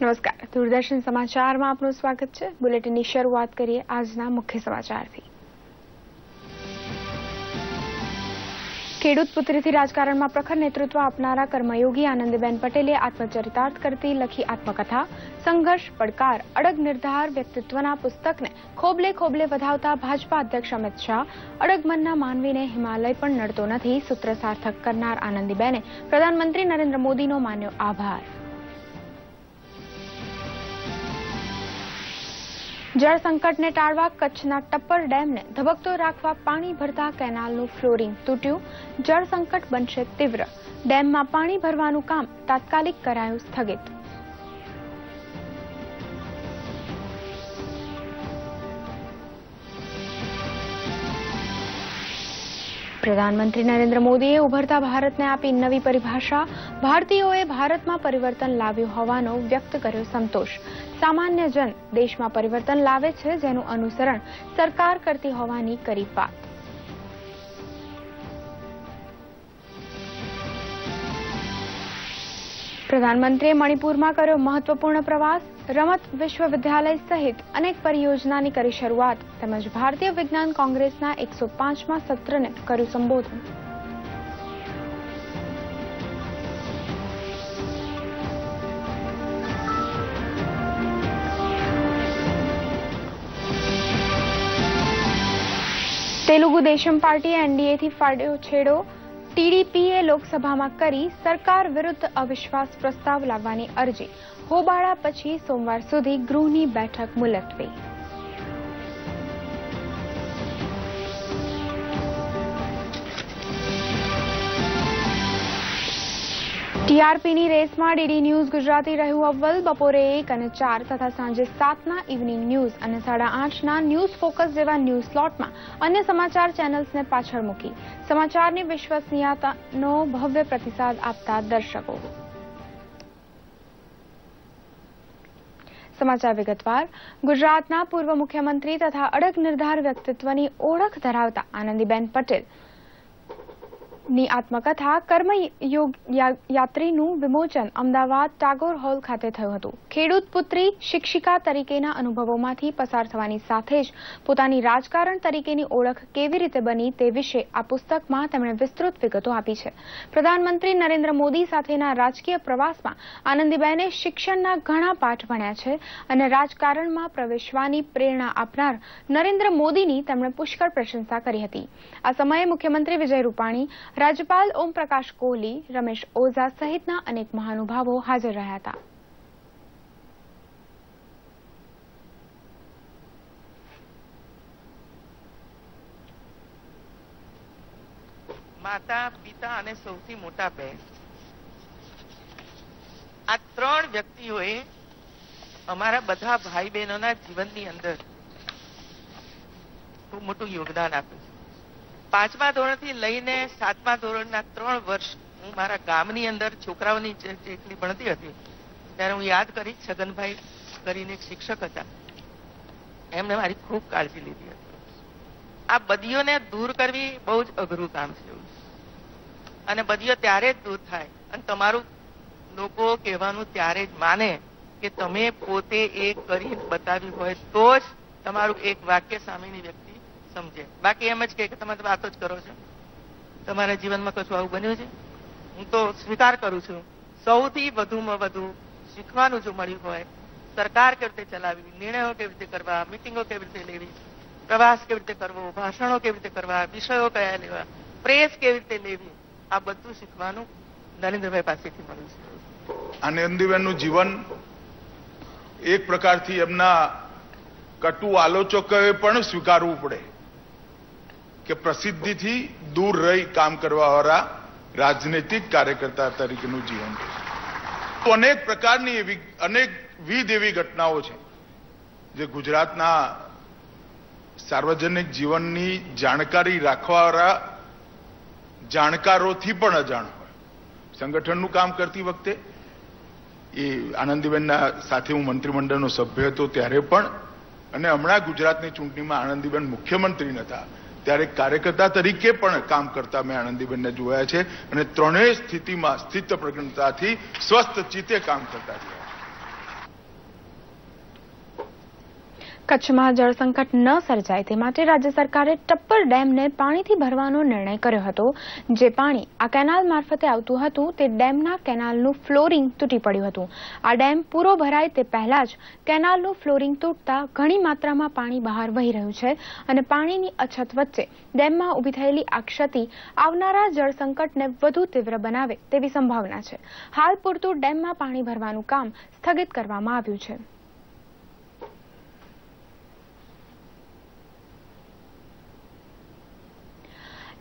નમસ્કાર, દૂરદર્શન સમાચારમાં આપનું સ્વાગત છે। બુલેટિનની શરૂઆત કરીએ આજના મુખ્ય સમાચારથી। ખેડૂત પુત્રીથી રાજકારણમાં પ્રખર નેતૃત્વ આપનારા કર્મયોગી આનંદીબેન પટેલે આત્મચરિતાર્થ કરતી લખી આત્મકથા સંઘર્ષ પડકાર અડગ નિર્ધાર વ્યક્તિત્વના પુસ્તકને ખોબલે ખોબલે વધાવતા ભાજપા અધ્યક્ષ અમિત શાહ અડગ મનના માનવીને હિમાલય પણ નડતો નથી સૂત્ર સાર્થક કરનાર આનંદીબેને પ્રધાનમંત્રી નરેન્દ્ર મોદીનો માન્યો આભાર। જળ સંકટને ટાળવા કચ્છના ટપ્પર ડેમને ધબકતો રાખવા પાણી ભરતા કેનાલનું ફ્લોરિંગ તૂટ્યું, જળ સંકટ બનશે તીવ્ર, ડેમમાં પાણી ભરવાનું કામ તાત્કાલિક કરાયું સ્થગિત। પ્રધાનમંત્રી નરેન્દ્ર મોદીએ ઉભરતા ભારતને આપી નવી પરિભાષા, ભારતીયોએ ભારતમાં પરિવર્તન લાવ્યું હોવાનો વ્યક્ત કર્યો સંતોષ। સામાન્ય જન દેશમાં પરિવર્તન લાવે છે જેનું અનુસરણ સરકાર કરતી હોવાની કરી વાત। પ્રધાનમંત્રીએ મણિપુરમાં કર્યો મહત્વપૂર્ણ પ્રવાસ, રમત વિશ્વવિદ્યાલય સહિત અનેક પરિયોજનાની કરી શરૂઆત તેમજ ભારતીય વિજ્ઞાન કોંગ્રેસના 105મા સત્રને કર્યું સંબોધન। તેલુગુ દેશમ પાર્ટીએ એનડીએથી ફાડ્યો છેડો, ટીડીપીએ લોકસભામાં કરી સરકાર વિરુદ્ધ અવિશ્વાસ પ્રસ્તાવ લાવવાની અરજી, હોબાળા પછી સોમવાર સુધી ગૃહની બેઠક મુલતવી। ટીઆરપીની રેસમાં ડીડી ન્યૂઝ ગુજરાતી રહ્યું અવ્વલ, બપોરે 1 અને 4 તથા સાંજે 7ના ઇવનિંગ ન્યૂઝ અને 8:30ના ન્યૂઝ ફોકસ જેવા ન્યૂઝ સ્લોટમાં અન્ય સમાચાર ચેનલ્સને પાછળ મૂકી સમાચારની વિશ્વસનીયતાનો ભવ્ય પ્રતિસાદ આપતા દર્શકો। સમાચાર વિગતવાર। ગુજરાતના પૂર્વ મુખ્યમંત્રી તથા અડગ નિર્ધાર વ્યક્તિત્વની ઓળખ ધરાવતા આનંદીબેન પટેલ ની આત્મકથા કર્મયોગ યાત્રીનું વિમોચન અમદાવાદ ટાગોર હોલ ખાતે થયું હતું। ખેડૂત પુત્રી શિક્ષિકા તરીકેના અનુભવોમાંથી પસાર થવાની સાથે જ પોતાની રાજકારણ તરીકેની ઓળખ કેવી રીતે બની તે વિશે આ પુસ્તકમાં તેમણે વિસ્તૃત વિગતો આપી છે। પ્રધાનમંત્રી નરેન્દ્ર મોદી સાથેના રાજકીય પ્રવાસમાં આનંદીબેને શિક્ષણના ઘણા પાઠ ભણ્યા છે અને રાજકારણમાં પ્રવેશવાની પ્રેરણા આપનાર નરેન્દ્ર મોદીની તેમણે પુષ્કળ પ્રશંસા કરી હતી। આ સમયે મુખ્યમંત્રી વિજય રૂપાણી, રાજ્યપાલ ઓમ પ્રકાશ કોહલી, રમેશ ઓઝા સહિતના અનેક મહાનુભાવો હાજર રહ્યા હતા। માતા, પિતા અને સૌથી મોટા બહેન, આ ત્રણ વ્યક્તિઓએ અમારા બધા ભાઈ બહેનોના જીવનની અંદર ખૂબ મોટું યોગદાન આપ્યું છે। 5મા ધોરણથી લઈને 7મા ધોરણના 3 વર્ષ હું મારા ગામની અંદર છોકરાઓની જેટલી ભણતી હતી ત્યારે હું યાદ કરી છગનભાઈ કરીને એક શિક્ષક હતા, એમને મારી ખૂબ કાળજી લીધી હતી। આ બદીઓને દૂર કરવી બહુ જ અઘરું કામ છે અને બદીઓ ત્યારે જ દૂર થાય અને તમારું લોકો કહેવાનું ત્યારે જ માને કે તમે પોતે એ કરી બતાવ્યું હોય તો જ તમારું એક વાક્ય સામેની વ્યક્તિ સમજે। બાકી એમ જ કે તમે વાતો જ કરો છો, તમારા જીવનમાં કશું આવું બન્યું છે? હું તો સ્વીકાર કરું છું, સૌથી વધુમાં વધુ શીખવાનું જો મળ્યું હોય, સરકાર કેવી રીતે ચલાવવી, નિર્ણયો કેવી રીતે કરવા, મિટિંગો કેવી રીતે લેવી, પ્રવાસ કેવી રીતે કરવો, ભાષણો કેવી રીતે કરવા, વિષયો કયા લેવા, પ્રેસ કેવી રીતે લેવી, આ બધું શીખવાનું નરેન્દ્રભાઈ પાસેથી મળ્યું છે। આનંદીબેનનું જીવન એક પ્રકારથી એમના કટુ આલોચકોએ પણ સ્વીકારવું પડે કે પ્રસિદ્ધિથી દૂર રહી કામ કરવાવાળા રાજનૈતિક કાર્યકર્તા તરીકેનું જીવન છે। તો અનેક પ્રકારની એવી અનેકવિધ એવી ઘટનાઓ છે જે ગુજરાતના સાર્વજનિક જીવનની જાણકારી રાખવાવાળા જાણકારોથી પણ અજાણ હોય। સંગઠનનું કામ કરતી વખતે એ આનંદીબેનના સાથે હું મંત્રીમંડળનો સભ્ય હતો ત્યારે પણ, અને હમણાં ગુજરાતની ચૂંટણીમાં આનંદીબેન મુખ્યમંત્રી નહોતા ત્યારે કાર્યકર્તા તરીકે પણ કામ કરતા મેં આનંદીબેનને જોયા છે અને ત્રણેય સ્થિતિમાં સ્થિત પ્રજ્ઞતાથી સ્વસ્થ ચિત્તે કામ કરતા રહ્યા। કચ્છમાં જળ સંકટ ન સર્જાય તે માટે રાજ્ય સરકારે ટપ્પર ડેમને પાણીથી ભરવાનો નિર્ણય કર્યો હતો. જે પાણી આ કેનાલ મારફતે આવતું હતું તે ડેમના કેનાલનું ફ્લોરિંગ તૂટી પડ્યું હતું. આ ડેમ પૂરો ભરાય તે પહેલા જ કેનાલનું ફ્લોરિંગ તૂટતા ઘણી માત્રામાં પાણી બહાર વહી રહ્યું છે અને પાણીની અછત વચ્ચે ડેમમાં ઊભી થયેલી આ ક્ષતિ આવનારા જળ સંકટને વધુ તીવ્ર બનાવે તેવી સંભાવના છે. હાલ પૂરતું ડેમમાં પાણી ભરવાનું કામ સ્થગિત કરવામાં આવ્યું છે.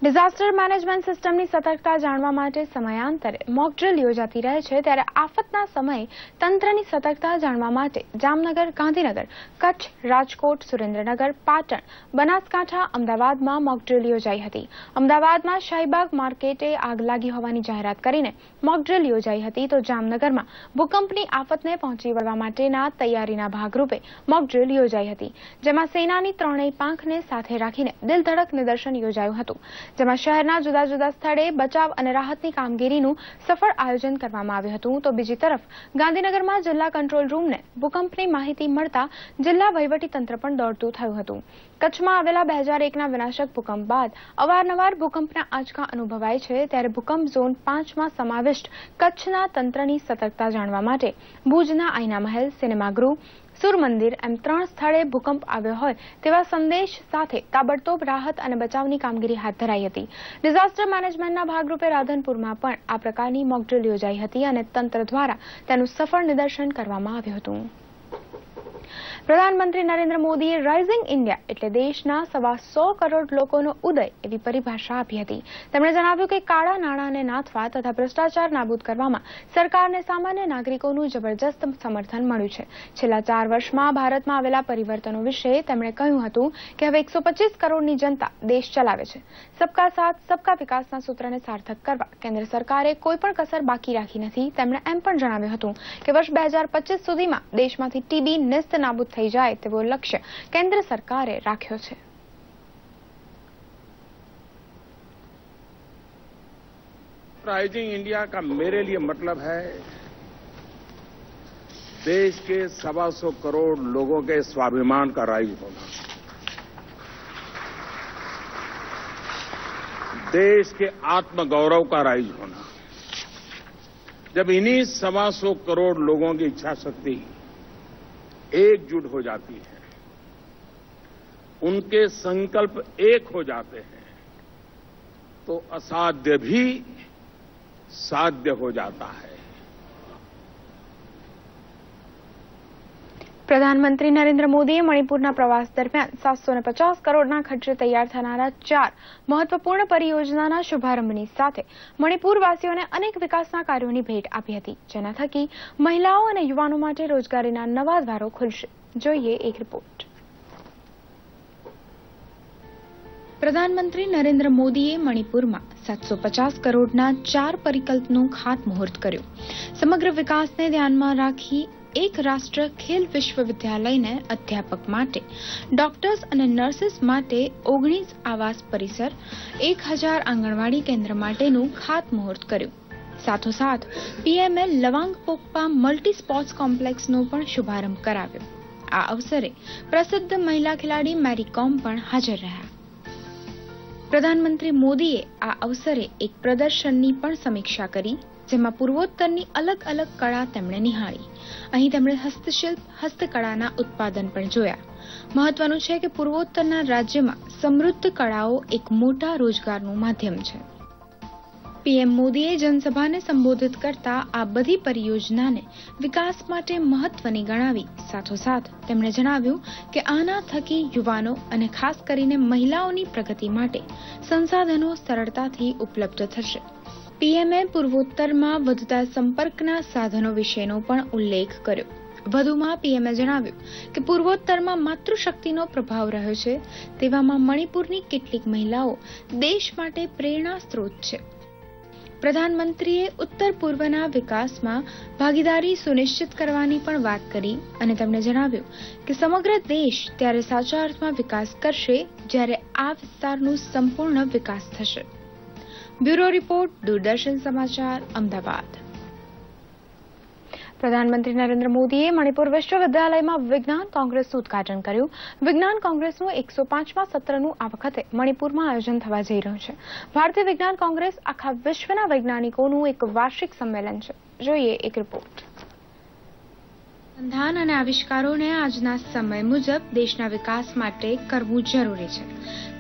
ડિઝાસ્ટર મેનેજમેન્ટ સિસ્ટમની સતર્કતા જાણવા માટે સમયાંતરે મોક ડ્રીલ યોજાતી રહે છે, ત્યારે આફતના સમયે તંત્રની સતર્કતા જાણવા માટે જામનગર, ગાંધીનગર, કચ્છ, રાજકોટ, સુરેન્દ્રનગર, પાટણ, બનાસકાંઠા, અમદાવાદમાં મોક ડ્રીલ યોજાઈ હતી. અમદાવાદમાં શાહીબાગ માર્કેટે આગ લાગી હોવાની જાહેરાત કરીને મોક ડ્રીલ યોજાઈ હતી, તો જામનગરમાં ભૂકંપની આફતને પહોંચી વળવા માટેના તૈયારીના ભાગરૂપે મોક ડ્રીલ યોજાઈ હતી, જેમાં સેનાની ત્રણેય પાંખને સાથે રાખીને દિલધડક નિદર્શન યોજાયું હતું, જેમાં શહેરના જુદા જુદા સ્થળે બચાવ અને રાહતની કામગીરીનું સફળ આયોજન કરવામાં આવ્યું હતું. તો બીજી તરફ ગાંધીનગરમાં જિલ્લા કંટ્રોલ રૂમને ભૂકંપની માહિતી મળતા જિલ્લા વહીવટીતંત્ર પણ દોડતું થયું હતું. કચ્છમાં આવેલા 2001ના વિનાશક ભૂકંપ બાદ અવારનવાર ભૂકંપના આંચકા અનુભવાય છે, ત્યારે ભૂકંપ ઝોન 5માં સમાવિષ્ટ કચ્છના તંત્રની સતર્કતા જાણવા માટે ભુજના આઈના મહેલ, સિનેમાગૃહ, સૂરમંદિર એમ 3 સ્થળે ભૂકંપ આવ્યો હોય તેવા સંદેશ સાથે તાબડતોબ રાહત અને બચાવની કામગીરી હાથ ધરાઈ હતી. ડિઝાસ્ટર મેનેજમેન્ટના ભાગરૂપે રાધનપુરમાં પણ આ પ્રકારની મોક ડ્રીલ યોજાઈ હતી અને તંત્ર દ્વારા તેનું સફળ નિદર્શન કરવામાં આવ્યું હતું. પ્રધાનમંત્રી નરેન્દ્ર મોદીએ રાઇઝિંગ ઇન્ડિયા એટલે દેશના 125 કરોડ લોકોનો ઉદય એવી પરિભાષા આપી હતી. તેમણે જણાવ્યું કે કાળા નાણાંને નાથવા તથા ભ્રષ્ટાચાર નાબૂદ કરવામાં સરકારને સામાન્ય નાગરિકોનું જબરજસ્ત સમર્થન મળ્યું છે. છેલ્લા 4 વર્ષમાં ભારતમાં આવેલા પરિવર્તનો વિશે તેમણે કહ્યું હતું કે હવે 125 કરોડની જનતા દેશ ચલાવે છે. સબકા સાથ સબકા વિકાસના સૂત્રને સાર્થક કરવા કેન્દ્ર સરકારે કોઈ પણ કસર બાકી રાખી નથી. તેમણે એમ પણ જણાવ્યું હતું કે વર્ષ 2025 સુધીમાં દેશમાંથી ટીબી નેસ્ત નાબૂદ થઈ જાય તેવો લક્ષ્ય કેન્દ્ર સરકારે રાખ્યો છે. राइजिंग इंडिया का मेरे लिए मतलब है देश के 125 करोड़ लोगों के स्वाभिमान का राइज होना, देश के आत्मगौरव का राइज होना. जब इन्हीं 125 करोड़ लोगों की इच्छा शक्ति एकजुट हो जाती है, उनके संकल्प एक हो जाते हैं, तो असाध्य भी साध्य हो जाता है. પ્રધાનમંત્રી નરેન્દ્ર મોદીએ મણિપુરના પ્રવાસ દરમિયાન 750 કરોડના ખર્ચે તૈયાર થનારા 4 મહત્વપૂર્ણ પરિયોજનાના શુભારંભની સાથે મણિપુરવાસીઓને અનેક વિકાસના કાર્યોની ભેટ આપી હતી, જેના થકી મહિલાઓ અને યુવાનો માટે રોજગારીના નવા દ્વારો ખુલશે. જોઈએ એક રિપોર્ટ. પ્રધાનમંત્રી નરેન્દ્ર મોદીએ મણિપુરમાં 750 કરોડના 4 પરિકલ્પનું ખાતમુહૂર્ત કર્યું. સમગ્ર વિકાસને ધ્યાનમાં રાખી એક રાષ્ટ્ર ખેલ વિશ્વવિદ્યાલયને અધ્યાપક માટે, ડોક્ટર્સ અને નર્સિસ માટે 19 આવાસ પરિસર, 1000 આંગણવાડી કેન્દ્ર માટેનું ખાતમુહૂર્ત કર્યું. સાથોસાથ પીએમએ લવાંગ પોકપા મલ્ટી સ્પોર્ટ્સ કોમ્પ્લેક્સનો પણ શુભારંભ કરાવ્યો. આ અવસરે પ્રસિદ્ધ મહિલા ખેલાડી મેરી કોમ પણ હાજર રહ્યા. પ્રધાનમંત્રી મોદીએ આ અવસરે એક પ્રદર્શનની પણ સમીક્ષા કરી, જેમાં પૂર્વોત્તરની અલગ અલગ કળા તેમણે નિહાળી. અહીં તેમણે હસ્તશિલ્પ, હસ્તકળાના ઉત્પાદન પણ જોયા. મહત્વનું છે કે પૂર્વોત્તરના રાજ્યમાં સમૃદ્ધ કળાઓ એક મોટા રોજગારનું માધ્યમ છે. પીએમ મોદીએ જનસભાને સંબોધિત કરતા આ બધી પરિયોજનાને વિકાસ માટે મહત્વની ગણાવી. સાથોસાથ તેમણે જણાવ્યું કે આના થકી યુવાનો અને ખાસ કરીને મહિલાઓની પ્રગતિ માટે સંસાધનો સરળતાથી ઉપલબ્ધ થશે. પીએમએ પૂર્વોત્તરમાં વધતા સંપર્કના સાધનો વિશેનો પણ ઉલ્લેખ કર્યો. વધુમાં પીએમએ જણાવ્યું કે પૂર્વોત્તરમાં માતૃશક્તિનો પ્રભાવ રહ્યો છે, તેવામાં મણિપુરની કેટલીક મહિલાઓ દેશ માટે પ્રેરણા સ્ત્રોત છે. પ્રધાનમંત્રીએ ઉત્તર પૂર્વના વિકાસમાં ભાગીદારી સુનિશ્ચિત કરવાની પણ વાત કરી અને તેમણે જણાવ્યું કે સમગ્ર દેશ ત્યારે સાચા અર્થમાં વિકાસ કરશે જ્યારે આ વિસ્તારનું સંપૂર્ણ વિકાસ થશે. બ્યુરો રિપોર્ટ, દૂરદર્શન સમાચાર, અમદાવાદ. પ્રધાનમંત્રી નરેન્દ્ર મોદીએ મણિપુર વિશ્વવિદ્યાલયમાં વિજ્ઞાન કોંગ્રેસનું ઉદઘાટન કર્યું. વિજ્ઞાન કોંગ્રેસનું 105મા સત્રનું આ વખતે મણિપુરમાં આયોજન થવા જઈ રહ્યું છે. ભારતીય વિજ્ઞાન કોંગ્રેસ આખા વિશ્વના વૈજ્ઞાનિકોનું એક વાર્ષિક સંમેલન છે. જોઈએ એક રિપોર્ટ. સંધાન અને આવિષ્કારોને આજના સમય મુજબ દેશના વિકાસ માટે કરવું જરૂરી છે.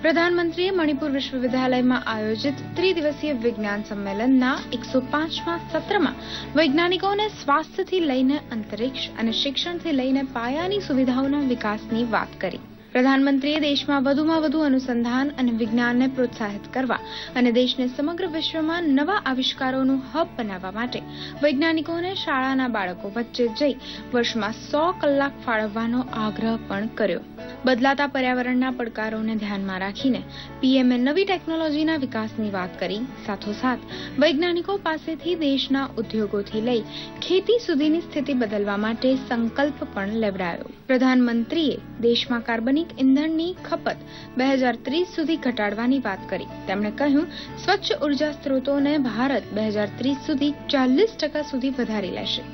પ્રધાનમંત્રીએ મણિપુર વિશ્વવિદ્યાલયમાં આયોજિત ત્રિદિવસીય વિજ્ઞાન સંમેલનના 105મા સત્રમાં વૈજ્ઞાનિકોને સ્વાસ્થ્યથી લઈને અંતરિક્ષ અને શિક્ષણથી લઈને પાયાની સુવિધાઓના વિકાસની વાત કરી. પ્રધાનમંત્રીએ દેશમાં વધુમાં વધુ અનુસંધાન અને વિજ્ઞાનને પ્રોત્સાહિત કરવા અને દેશને સમગ્ર વિશ્વમાં નવા આવિષ્કારોનું હબ બનાવવા માટે વૈજ્ઞાનિકોને શાળાના બાળકો વચ્ચે જઈ વર્ષમાં 100 કલાક ફાળવવાનો આગ્રહ પણ કર્યો. બદલાતા પર્યાવરણના પડકારોને ધ્યાનમાં રાખીને પીએમએ નવી ટેકનોલોજીના વિકાસની વાત કરી. સાથોસાથ વૈજ્ઞાનિકો પાસેથી દેશના ઉદ્યોગોથી લઈ ખેતી સુધીની સ્થિતિ બદલવા માટે સંકલ્પ પણ લેવડાયો. પ્રધાનમંત્રીએ દેશમાં કાર્બનિક ઇંધણની ખપત 2030 સુધી ઘટાડવાની વાત કરી. તેમણે કહ્યું, સ્વચ્છ ઉર્જા સ્ત્રોતોને ભારત 2030 સુધી 40% સુધી વધારી લેશે.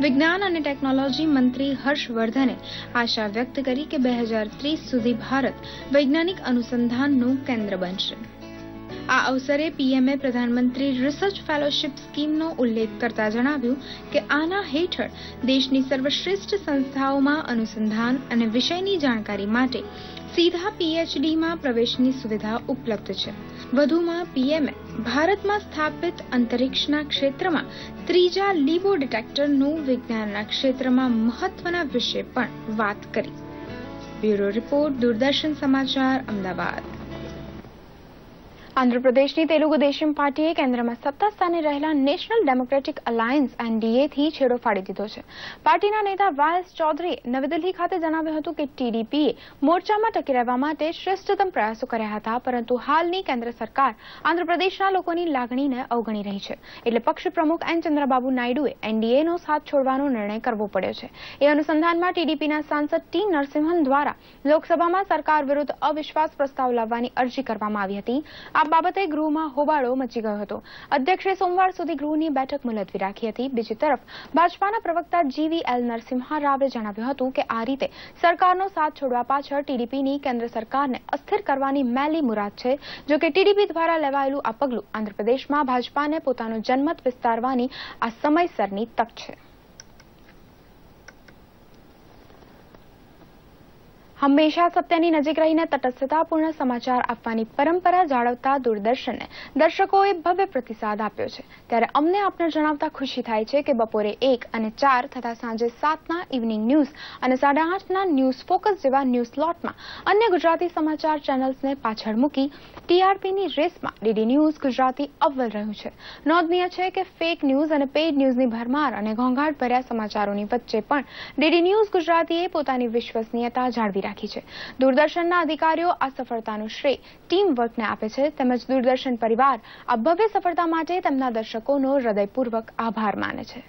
વિજ્ઞાન અને ટેકનોલોજી મંત્રી હર્ષવર્ધને આશા વ્યક્ત કરી કે 2030 સુધી ભારત વૈજ્ઞાનિક અનુસંધાનનું કેન્દ્ર બનશે. આ અવસરે પીએમએ પ્રધાનમંત્રી રિસર્ચ ફેલોશિપ સ્કીમનો ઉલ્લેખ કરતા જણાવ્યું કે આના હેઠળ દેશની સર્વશ્રેષ્ઠ સંસ્થાઓમાં અનુસંધાન અને વિષયની જાણકારી માટે સીધા પીએચડીમાં પ્રવેશની સુવિધા ઉપલબ્ધ છે. વધુમાં પીએમએ ભારતમાં સ્થાપિત અંતરિક્ષના ક્ષેત્રમાં ત્રીજા લીબો ડિટેક્ટરનું વિજ્ઞાનના ક્ષેત્રમાં મહત્વના વિશે પણ વાત કરી. બ્યુરો રિપોર્ટ, દૂરદર્શન સમાચાર, અમદાવાદ. આંધ્રપ્રદેશની તેલુગુ દેશમ પાર્ટીએ કેન્દ્રમાં સત્તા સ્થાને રહેલા નેશનલ ડેમોક્રેટિક અલાયન્સ એનડીએ થી છેડો ફાડી દીધો છે. પાર્ટીના નેતા વાયએસ ચૌધરીએ નવી દિલ્હી ખાતે જણાવ્યું હતું કે ટીડીપીએ મોરચામાં ટકી રહેવા માટે શ્રેષ્ઠતમ પ્રયાસો કર્યા હતા, પરંતુ હાલની કેન્દ્ર સરકાર આંધ્રપ્રદેશના લોકોની લાગણીને અવગણી રહી છે. એટલે પક્ષ પ્રમુખ એન ચંદ્રબાબુ નાયડુએ એનડીએનો સાથ છોડવાનો નિર્ણય કરવો પડ્યો છે. એ અનુસંધાનમાં ટીડીપીના સાંસદ ટી નરસિંહન દ્વારા લોકસભામાં સરકાર વિરુદ્ધ અવિશ્વાસ પ્રસ્તાવ લાવવાની અરજી કરવામાં આવી હતી. આ બાબતે ગૃહમાં હોબાળો મચી ગયો હતો. અધ્યક્ષે સોમવાર સુધી ગૃહની બેઠક મુલતવી રાખી હતી. બીજી તરફ ભાજપાના પ્રવક્તા જીવીએલ નરસિમ્હા રાવે જણાવ્યું હતું કે આ રીતે સરકારનો સાથ છોડવા પાછળ ટીડીપીની કેન્દ્ર સરકારને અસ્થિર કરવાની મેલી મુરાદ છે. જો કે ટીડીપી દ્વારા લેવાયેલું આ પગલું આંધ્રપ્રદેશમાં ભાજપાને પોતાનો જનમત વિસ્તારવાની આ સમયસરની તક છે. હંમેશા સત્યની નજીક રહીને તટસ્થતાપૂર્ણ સમાચાર આપવાની પરંપરા જાળવતા દૂરદર્શનને દર્શકોએ ભવ્ય પ્રતિસાદ આપ્યો છે. ત્યારે અમને આપને જણાવતા ખુશી થાય છે કે બપોરે 1 અને 4 તથા સાંજે 7ના ઇવનિંગ ન્યૂઝ અને 8:30ના ન્યૂઝ ફોકસ જેવા ન્યૂઝ સ્લોટમાં અન્ય ગુજરાતી સમાચાર ચેનલ્સને પાછળ મૂકી ટીઆરપીની રેસમાં ડીડી ન્યૂઝ ગુજરાતી અવ્વલ રહ્યું છે. નોંધનીય છે કે ફેક ન્યૂઝ અને પેઇડ ન્યૂઝની ભરમાર અને ઘોંઘાટ ભર્યા સમાચારોની વચ્ચે પણ ડીડી ન્યૂઝ ગુજરાતીએ પોતાની વિશ્વસનીયતા જાળવી રાખી છે. દૂરદર્શનના અધિકારીઓ આ સફળતાનું શ્રેય ટીમ વર્કને આપે છે. તેમજ દૂરદર્શન પરિવાર આ ભવ્ય સફળતા માટે તેમના દર્શકોનો હૃદયપૂર્વક આભાર માને છે.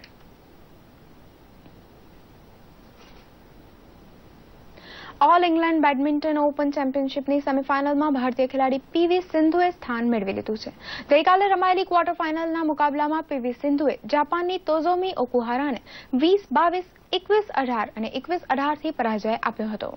ઓલ ઇંગ્લેન્ડ બેડમિન્ટન ઓપન ચેમ્પિયનશિપની સેમીફાઇનલમાં ભારતીય ખેલાડી પીવી સિંધુએ સ્થાન મેળવી લીધું છે. ગઈકાલે રમાયેલી ક્વાર્ટર ફાઇનલના મુકાબલામાં પીવી સિંધુએ જાપાનની તોઝોમી ઓકુહારાને 20-22, 21-18 અને 21-18 થી પરાજય આપ્યો હતો.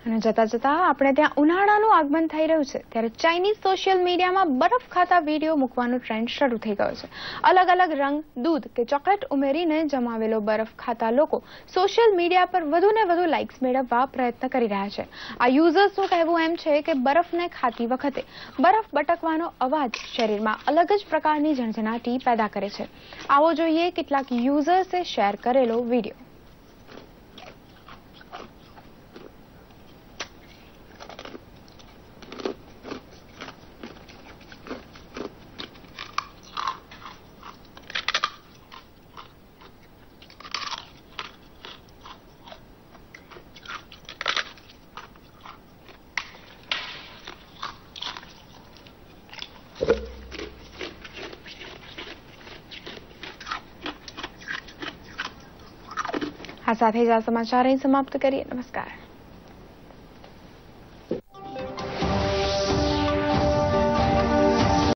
અને જતા જતા આપણે ત્યાં ઉનાળાનું આગમન થઈ રહ્યું છે ત્યારે ચાઇનીઝ સોશિયલ મીડિયામાં બરફ ખાતા વિડીયો મૂકવાનો ટ્રેન્ડ શરૂ થઈ ગયો છે. અલગ અલગ રંગ, દૂધ કે ચોકલેટ ઉમેરીને જમાવેલો બરફ ખાતા લોકો સોશિયલ મીડિયા પર વધુને વધુ લાઇક્સ મેળવવા પ્રયત્ન કરી રહ્યા છે. આ યુઝર્સનું કહેવું એમ છે કે બરફને ખાતી વખતે બરફ બટકવાનો અવાજ શરીરમાં અલગ જ પ્રકારની ઝણઝણાટી પેદા કરે છે. આવો જોઈએ કેટલાક યુઝર્સે શેર કરેલો વિડીયો. આ સાથે જ આ સમાચાર અહીં સમાપ્ત કરીએ. નમસ્કાર.